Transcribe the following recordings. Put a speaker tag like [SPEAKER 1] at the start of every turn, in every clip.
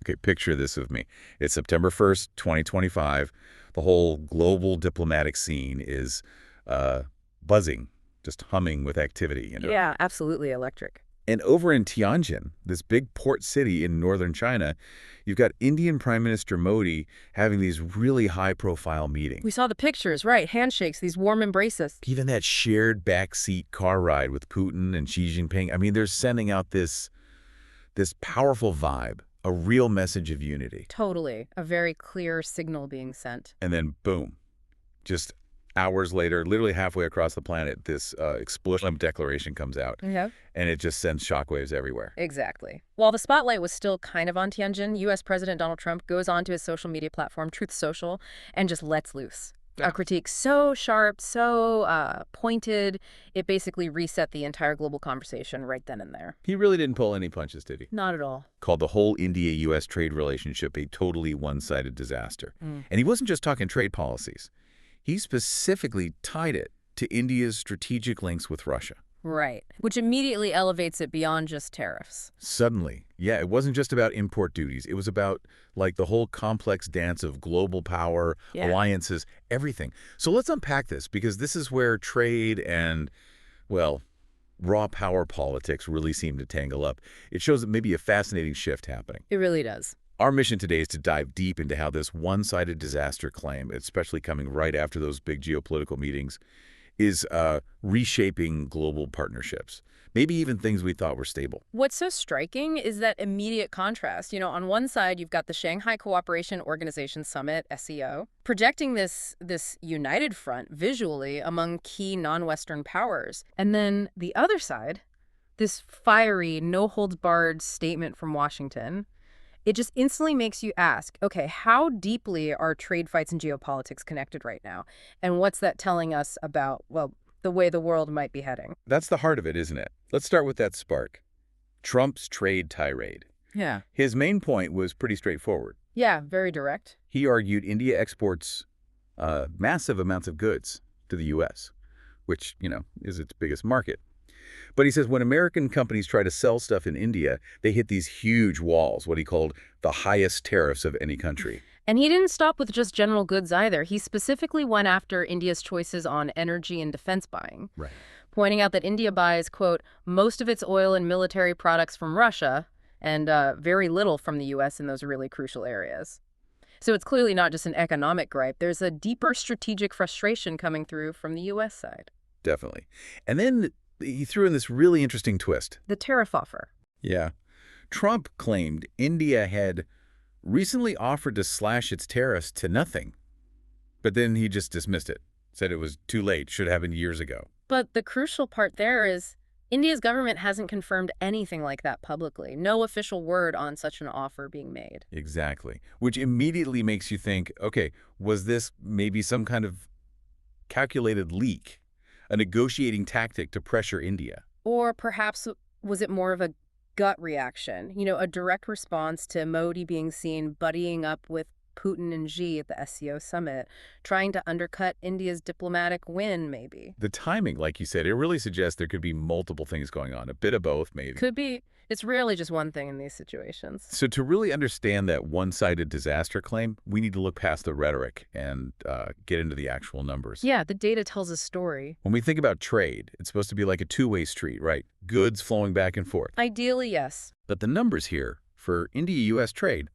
[SPEAKER 1] Okay, picture this with me. It's September 1st, 2025. The whole global diplomatic scene is buzzing, just humming with activity.
[SPEAKER 2] Yeah, absolutely electric.
[SPEAKER 1] And over in Tianjin, this big port city in northern China, you've got Indian Prime Minister Modi having these really high-profile meetings.
[SPEAKER 2] We saw the pictures, right? Handshakes, these warm embraces.
[SPEAKER 1] Even that shared backseat car ride with Putin and Xi Jinping, I mean, they're sending out this powerful vibe, a real message of unity.
[SPEAKER 2] Totally. A very clear signal being sent.
[SPEAKER 1] And then, boom, just hours later, literally halfway across the planet, this explicit declaration comes out.
[SPEAKER 2] Yeah.
[SPEAKER 1] And it just sends shockwaves everywhere.
[SPEAKER 2] Exactly. While the spotlight was still kind of on Tianjin, U.S. President Donald Trump goes onto his social media platform, Truth Social, and just lets loose. A critique so sharp, so pointed, it basically reset the entire global conversation right then and there.
[SPEAKER 1] He really didn't pull any punches, did he?
[SPEAKER 2] Not at all.
[SPEAKER 1] Called the whole India-U.S. trade relationship a totally one-sided disaster. And he wasn't just talking trade policies. He specifically tied it to India's strategic links with Russia.
[SPEAKER 2] Right, which immediately elevates it beyond just tariffs.
[SPEAKER 1] Suddenly, yeah, it wasn't just about import duties. It was about, like, the whole complex dance of global power, alliances, everything. So let's unpack this, because this is where trade and, well, raw power politics really seem to tangle up. It shows maybe a fascinating shift happening.
[SPEAKER 2] It really does.
[SPEAKER 1] Our mission today is to dive deep into how this one-sided disaster claim, especially coming right after those big geopolitical meetings, is reshaping global partnerships, maybe even things we thought were stable.
[SPEAKER 2] What's so striking is that immediate contrast. You know, on one side, you've got the Shanghai Cooperation Organization Summit, SCO, projecting this united front visually among key non-Western powers. And then the other side, this fiery, no-holds-barred statement from Washington. It just instantly makes you ask, okay, how deeply are trade fights and geopolitics connected right now? And what's that telling us about, well, the way the world might be heading?
[SPEAKER 1] That's the heart of it, isn't it? Let's start with that spark. Trump's trade tirade.
[SPEAKER 2] Yeah.
[SPEAKER 1] His main point was pretty straightforward.
[SPEAKER 2] Yeah, very direct.
[SPEAKER 1] He argued India exports massive amounts of goods to the U.S., which, is its biggest market. But he says when American companies try to sell stuff in India, they hit these huge walls, what he called the highest tariffs of any country.
[SPEAKER 2] And he didn't stop with just general goods either. He specifically went after India's choices on energy and defense buying,
[SPEAKER 1] Right.
[SPEAKER 2] pointing out that India buys, quote, most of its oil and military products from Russia and very little from the U.S. in those really crucial areas. So it's clearly not just an economic gripe. There's a deeper strategic frustration coming through from the U.S. side.
[SPEAKER 1] Definitely. And then he threw in this really interesting twist.
[SPEAKER 2] The tariff offer.
[SPEAKER 1] Yeah. Trump claimed India had recently offered to slash its tariffs to nothing. But then he just dismissed it, said it was too late, should have happened years ago.
[SPEAKER 2] But the crucial part there is India's government hasn't confirmed anything like that publicly. No official word on such an offer being made.
[SPEAKER 1] Exactly. Which immediately makes you think, okay, was this maybe some kind of calculated leak? A negotiating tactic to pressure India?
[SPEAKER 2] Or perhaps was it more of a gut reaction? You know, a direct response to Modi being seen buddying up with Putin and Xi at the SCO summit, trying to undercut India's diplomatic win, maybe.
[SPEAKER 1] The timing, like you said, it really suggests there could be multiple things going on. A bit of both, maybe.
[SPEAKER 2] Could be. It's rarely just one thing in these situations.
[SPEAKER 1] So to really understand that one-sided disaster claim, we need to look past the rhetoric and get into the actual numbers.
[SPEAKER 2] Yeah, the data tells a story.
[SPEAKER 1] When we think about trade, it's supposed to be like a two-way street, right? Goods flowing back and forth.
[SPEAKER 2] Ideally, yes.
[SPEAKER 1] But the numbers here for India-U.S. trade,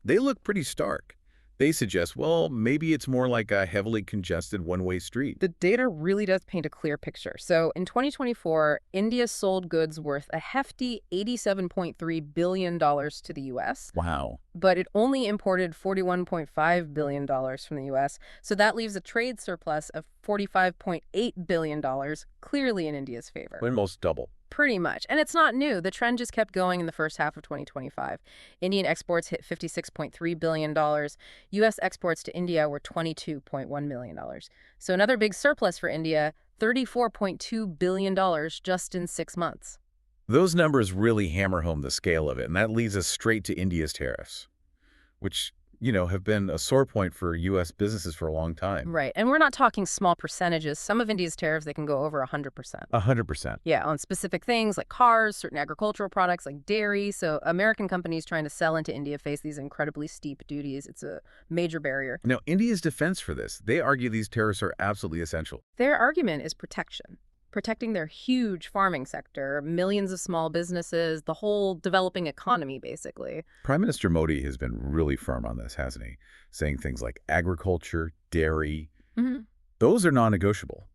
[SPEAKER 1] they look pretty stark. They suggest, well, maybe it's more like a heavily congested one-way street.
[SPEAKER 2] The data really does paint a clear picture. So in 2024, India sold goods worth a hefty $87.3 billion to the U.S.
[SPEAKER 1] Wow.
[SPEAKER 2] But it only imported $41.5 billion from the U.S., so that leaves a trade surplus of $45.8 billion, clearly in India's favor.
[SPEAKER 1] Almost double.
[SPEAKER 2] Pretty much. And it's not new. The trend just kept going in the first half of 2025. Indian exports hit $56.3 billion. U.S. exports to India were $22.1 million. So another big surplus for India, $34.2 billion just in 6 months.
[SPEAKER 1] Those numbers really hammer home the scale of it, and that leads us straight to India's tariffs, which have been a sore point for U.S. businesses for a long time.
[SPEAKER 2] Right. And we're not talking small percentages. Some of India's tariffs, they can go over 100%.
[SPEAKER 1] 100%.
[SPEAKER 2] Yeah, on specific things like cars, certain agricultural products like dairy. So American companies trying to sell into India face these incredibly steep duties. It's a major barrier.
[SPEAKER 1] Now, India's defense for this, they argue these tariffs are absolutely essential.
[SPEAKER 2] Their argument is protection. Protecting their huge farming sector, millions of small businesses, the whole developing economy, basically.
[SPEAKER 1] Prime Minister Modi has been really firm on this, hasn't he? Saying things like agriculture, dairy, those are non-negotiable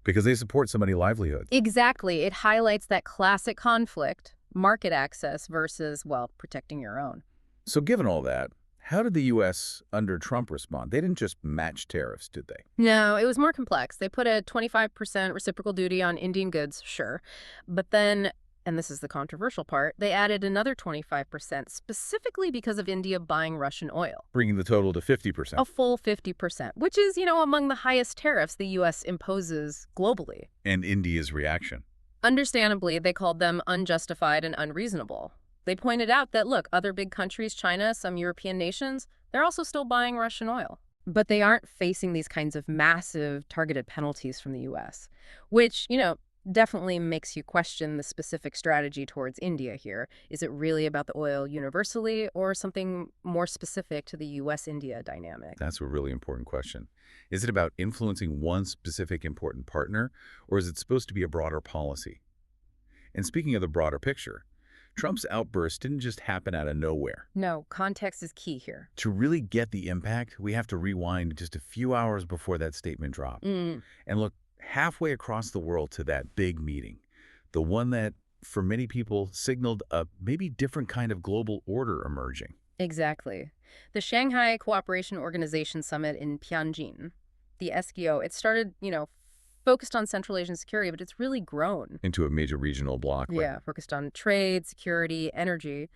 [SPEAKER 1] because they support so many livelihoods.
[SPEAKER 2] Exactly. It highlights that classic conflict, market access versus, well, protecting your own.
[SPEAKER 1] So given all that, how did the U.S. under Trump respond? They didn't just match tariffs, did they?
[SPEAKER 2] No, it was more complex. They put a 25% reciprocal duty on Indian goods, sure. But then, and this is the controversial part, they added another 25% specifically because of India buying Russian oil.
[SPEAKER 1] Bringing the total to 50%.
[SPEAKER 2] A full 50%, which is, among the highest tariffs the U.S. imposes globally.
[SPEAKER 1] And India's reaction?
[SPEAKER 2] Understandably, they called them unjustified and unreasonable. They pointed out that, look, other big countries, China, some European nations, they're also still buying Russian oil. But they aren't facing these kinds of massive targeted penalties from the U.S., which, definitely makes you question the specific strategy towards India here. Is it really about the oil universally or something more specific to the U.S.-India dynamic?
[SPEAKER 1] That's a really important question. Is it about influencing one specific important partner, or is it supposed to be a broader policy? And speaking of the broader picture, Trump's outburst didn't just happen out of nowhere.
[SPEAKER 2] No, context is key here.
[SPEAKER 1] To really get the impact, we have to rewind just a few hours before that statement dropped and look halfway across the world to that big meeting, the one that, for many people, signaled a maybe different kind of global order emerging.
[SPEAKER 2] Exactly. The Shanghai Cooperation Organization Summit in Tianjin, the SCO, it started, focused on Central Asian security, but it's really grown
[SPEAKER 1] Into a major regional bloc.
[SPEAKER 2] Yeah, focused on trade, security, energy.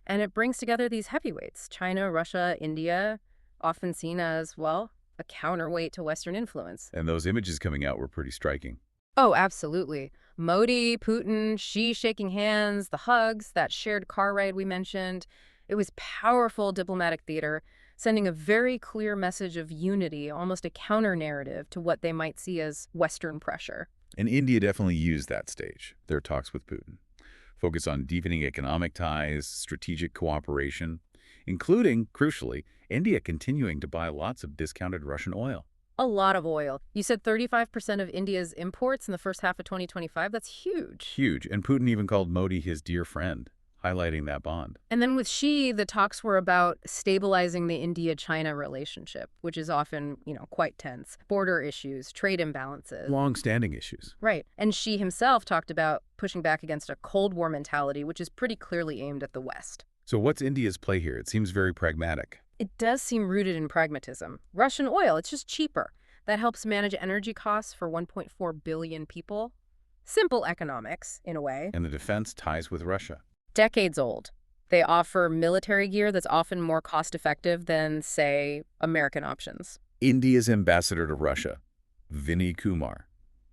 [SPEAKER 2] And it brings together these heavyweights, China, Russia, India, often seen as, well, a counterweight to Western influence.
[SPEAKER 1] And those images coming out were pretty striking.
[SPEAKER 2] Oh, absolutely. Modi, Putin, Xi shaking hands, the hugs, that shared car ride we mentioned. It was powerful diplomatic theater, sending a very clear message of unity, almost a counter-narrative to what they might see as Western pressure.
[SPEAKER 1] And India definitely used that stage, their talks with Putin. Focus on deepening economic ties, strategic cooperation, including, crucially, India continuing to buy lots of discounted Russian oil.
[SPEAKER 2] A lot of oil. You said 35% of India's imports in the first half of 2025. That's huge.
[SPEAKER 1] Huge. And Putin even called Modi his dear friend, highlighting that bond.
[SPEAKER 2] And then with Xi, the talks were about stabilizing the India-China relationship, which is often, quite tense. Border issues, trade imbalances.
[SPEAKER 1] Long-standing issues.
[SPEAKER 2] Right. And Xi himself talked about pushing back against a Cold War mentality, which is pretty clearly aimed at the West.
[SPEAKER 1] So what's India's play here? It seems very pragmatic.
[SPEAKER 2] It does seem rooted in pragmatism. Russian oil, it's just cheaper. That helps manage energy costs for 1.4 billion people. Simple economics, in a way.
[SPEAKER 1] And the defense ties with Russia.
[SPEAKER 2] Decades old. They offer military gear that's often more cost-effective than, say, American options.
[SPEAKER 1] India's ambassador to Russia, Vinay Kumar,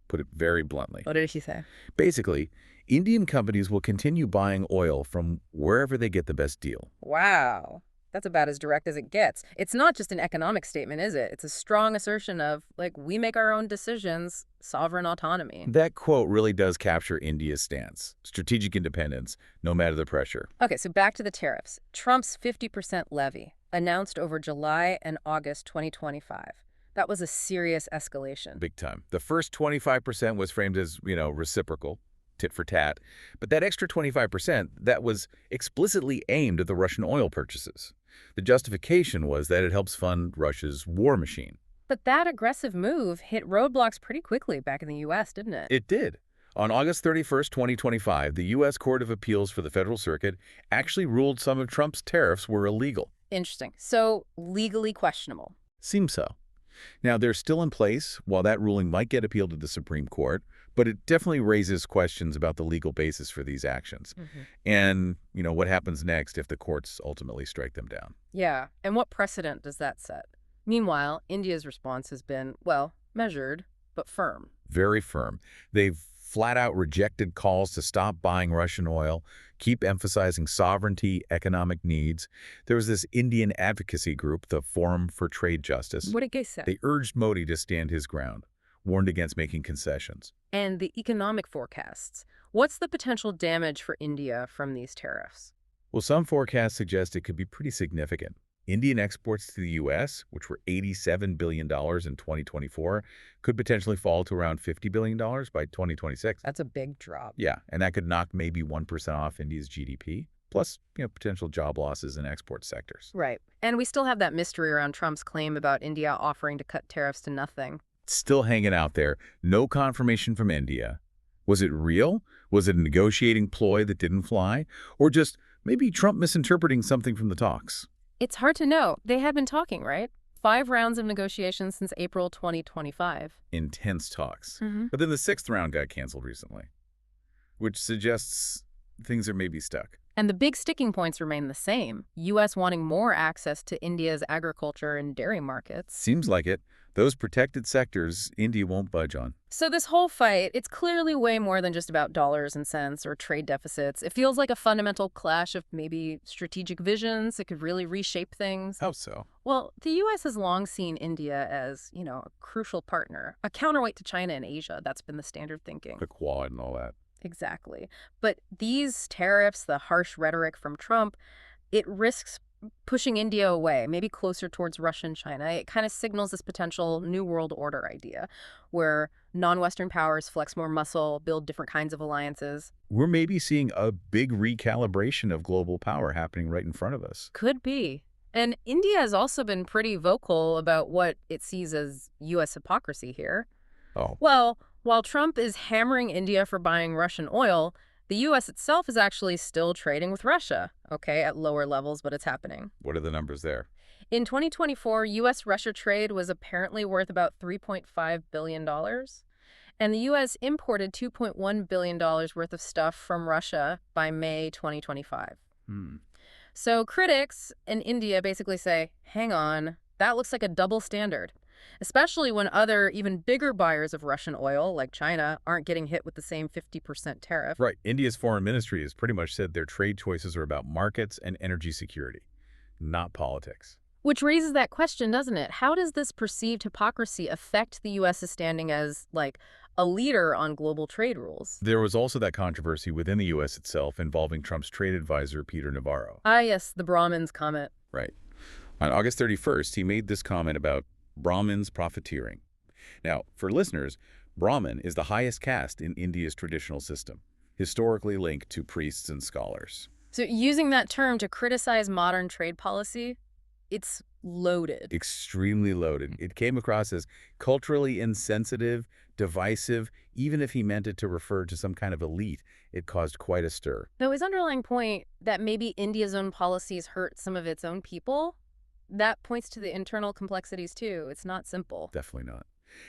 [SPEAKER 1] put it very bluntly.
[SPEAKER 2] What did she say?
[SPEAKER 1] Basically, Indian companies will continue buying oil from wherever they get the best deal.
[SPEAKER 2] Wow. That's about as direct as it gets. It's not just an economic statement, is it? It's a strong assertion of, we make our own decisions, sovereign autonomy.
[SPEAKER 1] That quote really does capture India's stance. Strategic independence, no matter the pressure.
[SPEAKER 2] Okay, so back to the tariffs. Trump's 50% levy, announced over July and August 2025. That was a serious escalation.
[SPEAKER 1] Big time. The first 25% was framed as, reciprocal, tit for tat. But that extra 25%, that was explicitly aimed at the Russian oil purchases. The justification was that it helps fund Russia's war machine.
[SPEAKER 2] But that aggressive move hit roadblocks pretty quickly back in the U.S., didn't it?
[SPEAKER 1] It did. On August 31st, 2025, the U.S. Court of Appeals for the Federal Circuit actually ruled some of Trump's tariffs were illegal.
[SPEAKER 2] Interesting. So, legally questionable.
[SPEAKER 1] Seems so. Now, they're still in place, while that ruling might get appealed to the Supreme Court, but it definitely raises questions about the legal basis for these actions. And, what happens next if the courts ultimately strike them down?
[SPEAKER 2] Yeah, and what precedent does that set? Meanwhile, India's response has been, well, measured, but firm.
[SPEAKER 1] Very firm. They've flat out rejected calls to stop buying Russian oil, keep emphasizing sovereignty, economic needs. There was this Indian advocacy group, the Forum for Trade Justice.
[SPEAKER 2] What did they say?
[SPEAKER 1] They urged Modi to stand his ground, warned against making concessions.
[SPEAKER 2] And the economic forecasts. What's the potential damage for India from these tariffs?
[SPEAKER 1] Well, some forecasts suggest it could be pretty significant. Indian exports to the U.S., which were $87 billion in 2024, could potentially fall to around $50 billion by 2026.
[SPEAKER 2] That's a big drop.
[SPEAKER 1] Yeah, and that could knock maybe 1% off India's GDP, plus potential job losses in export sectors.
[SPEAKER 2] Right. And we still have that mystery around Trump's claim about India offering to cut tariffs to nothing.
[SPEAKER 1] It's still hanging out there. No confirmation from India. Was it real? Was it a negotiating ploy that didn't fly? Or just maybe Trump misinterpreting something from the talks?
[SPEAKER 2] It's hard to know. They had been talking, right? 5 rounds of negotiations since April 2025.
[SPEAKER 1] Intense talks.
[SPEAKER 2] Mm-hmm.
[SPEAKER 1] But then the 6th round got canceled recently, which suggests things are maybe stuck.
[SPEAKER 2] And the big sticking points remain the same. U.S. wanting more access to India's agriculture and dairy markets.
[SPEAKER 1] Seems like it. Those protected sectors, India won't budge on.
[SPEAKER 2] So this whole fight, it's clearly way more than just about dollars and cents or trade deficits. It feels like a fundamental clash of maybe strategic visions. It could really reshape things.
[SPEAKER 1] How so?
[SPEAKER 2] Well, the U.S. has long seen India as, a crucial partner, a counterweight to China and Asia. That's been the standard thinking.
[SPEAKER 1] The Quad and all that.
[SPEAKER 2] Exactly. But these tariffs, the harsh rhetoric from Trump, it risks pushing India away, maybe closer towards Russia and China. It kind of signals this potential new world order idea where non-Western powers flex more muscle, build different kinds of alliances.
[SPEAKER 1] We're maybe seeing a big recalibration of global power happening right in front of us.
[SPEAKER 2] Could be. And India has also been pretty vocal about what it sees as U.S. hypocrisy here.
[SPEAKER 1] Oh.
[SPEAKER 2] Well, while Trump is hammering India for buying Russian oil, the U.S. itself is actually still trading with Russia, at lower levels, but it's happening.
[SPEAKER 1] What are the numbers there?
[SPEAKER 2] In 2024, U.S.-Russia trade was apparently worth about $3.5 billion, and the U.S. imported $2.1 billion worth of stuff from Russia by May 2025. So critics in India basically say, hang on, that looks like a double standard. Especially when other, even bigger buyers of Russian oil, like China, aren't getting hit with the same 50% tariff.
[SPEAKER 1] Right. India's foreign ministry has pretty much said their trade choices are about markets and energy security, not politics.
[SPEAKER 2] Which raises that question, doesn't it? How does this perceived hypocrisy affect the U.S.'s standing as, a leader on global trade rules?
[SPEAKER 1] There was also that controversy within the U.S. itself involving Trump's trade advisor, Peter Navarro.
[SPEAKER 2] Ah, yes, the Brahmins comment.
[SPEAKER 1] Right. On August 31st, he made this comment about Brahmins profiteering. Now, for listeners, Brahmin is the highest caste in India's traditional system, historically linked to priests and scholars.
[SPEAKER 2] So using that term to criticize modern trade policy, it's loaded.
[SPEAKER 1] Extremely loaded. It came across as culturally insensitive, divisive. Even if he meant it to refer to some kind of elite, it caused quite a stir.
[SPEAKER 2] Though his underlying point that maybe India's own policies hurt some of its own people, that points to the internal complexities, too. It's not simple.
[SPEAKER 1] Definitely not.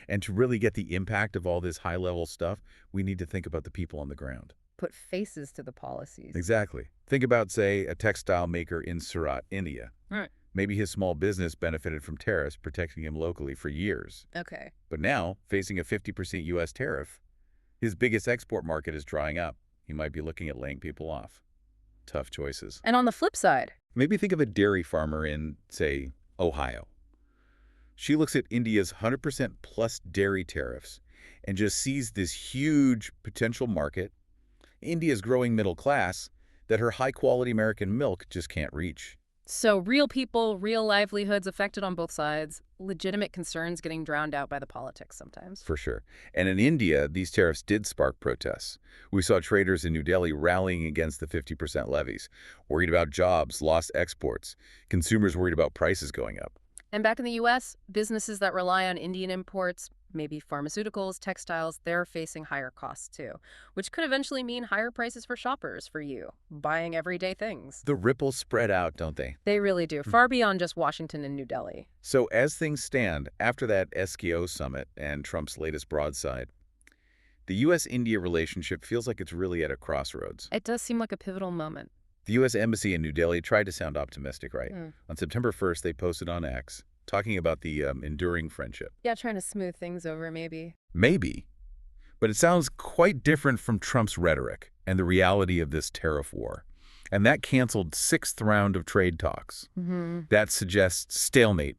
[SPEAKER 1] And to really get the impact of all this high-level stuff, we need to think about the people on the ground.
[SPEAKER 2] Put faces to the policies.
[SPEAKER 1] Exactly. Think about, say, a textile maker in Surat, India.
[SPEAKER 2] Right.
[SPEAKER 1] Maybe his small business benefited from tariffs protecting him locally for years.
[SPEAKER 2] Okay.
[SPEAKER 1] But now, facing a 50% U.S. tariff, his biggest export market is drying up. He might be looking at laying people off. Tough choices.
[SPEAKER 2] And on the flip side,
[SPEAKER 1] maybe think of a dairy farmer in, say, Ohio. She looks at India's 100% plus dairy tariffs and just sees this huge potential market, India's growing middle class, that her high-quality American milk just can't reach.
[SPEAKER 2] So real people, real livelihoods affected on both sides, legitimate concerns getting drowned out by the politics sometimes.
[SPEAKER 1] For sure. And in India, these tariffs did spark protests. We saw traders in New Delhi rallying against the 50% levies, worried about jobs, lost exports, consumers worried about prices going up.
[SPEAKER 2] And back in the U.S., businesses that rely on Indian imports, maybe pharmaceuticals, textiles, they're facing higher costs too, which could eventually mean higher prices for shoppers, for you, buying everyday things.
[SPEAKER 1] The ripples spread out, don't they?
[SPEAKER 2] They really do, far beyond just Washington and New Delhi.
[SPEAKER 1] So as things stand, after that SKO summit and Trump's latest broadside, the U.S.-India relationship feels like it's really at a crossroads.
[SPEAKER 2] It does seem like a pivotal moment.
[SPEAKER 1] The U.S. Embassy in New Delhi tried to sound optimistic, right? On September 1st, they posted on X, talking about the enduring friendship.
[SPEAKER 2] Yeah, trying to smooth things over, maybe.
[SPEAKER 1] Maybe. But it sounds quite different from Trump's rhetoric and the reality of this tariff war. And that canceled sixth round of trade talks. That suggests stalemate,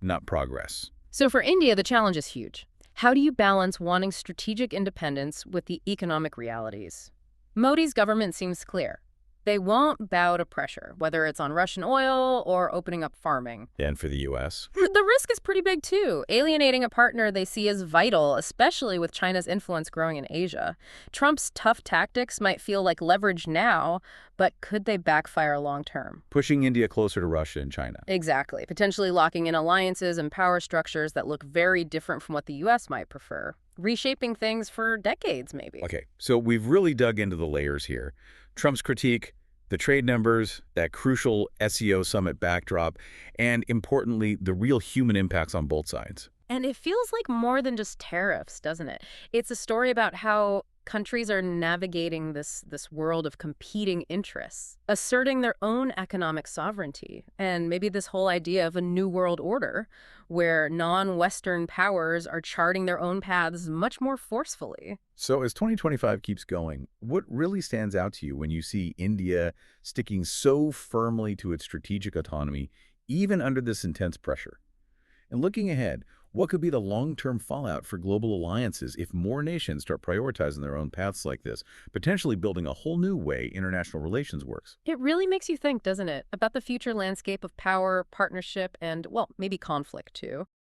[SPEAKER 1] not progress.
[SPEAKER 2] So for India, the challenge is huge. How do you balance wanting strategic independence with the economic realities? Modi's government seems clear. They won't bow to pressure, whether it's on Russian oil or opening up farming.
[SPEAKER 1] And for the U.S.?
[SPEAKER 2] The risk is pretty big, too. Alienating a partner they see as vital, especially with China's influence growing in Asia. Trump's tough tactics might feel like leverage now, but could they backfire long term?
[SPEAKER 1] Pushing India closer to Russia and China.
[SPEAKER 2] Exactly. Potentially locking in alliances and power structures that look very different from what the U.S. might prefer. Reshaping things for decades, maybe.
[SPEAKER 1] Okay, so we've really dug into the layers here. Trump's critique, the trade numbers, that crucial SEO summit backdrop, and importantly, the real human impacts on both sides.
[SPEAKER 2] And it feels like more than just tariffs, doesn't it? It's a story about how countries are navigating this world of competing interests, asserting their own economic sovereignty, and maybe this whole idea of a new world order where non-Western powers are charting their own paths much more forcefully.
[SPEAKER 1] So as 2025 keeps going, what really stands out to you when you see India sticking so firmly to its strategic autonomy, even under this intense pressure? And looking ahead, what could be the long-term fallout for global alliances if more nations start prioritizing their own paths like this, potentially building a whole new way international relations works?
[SPEAKER 2] It really makes you think, doesn't it, about the future landscape of power, partnership, and, well, maybe conflict, too.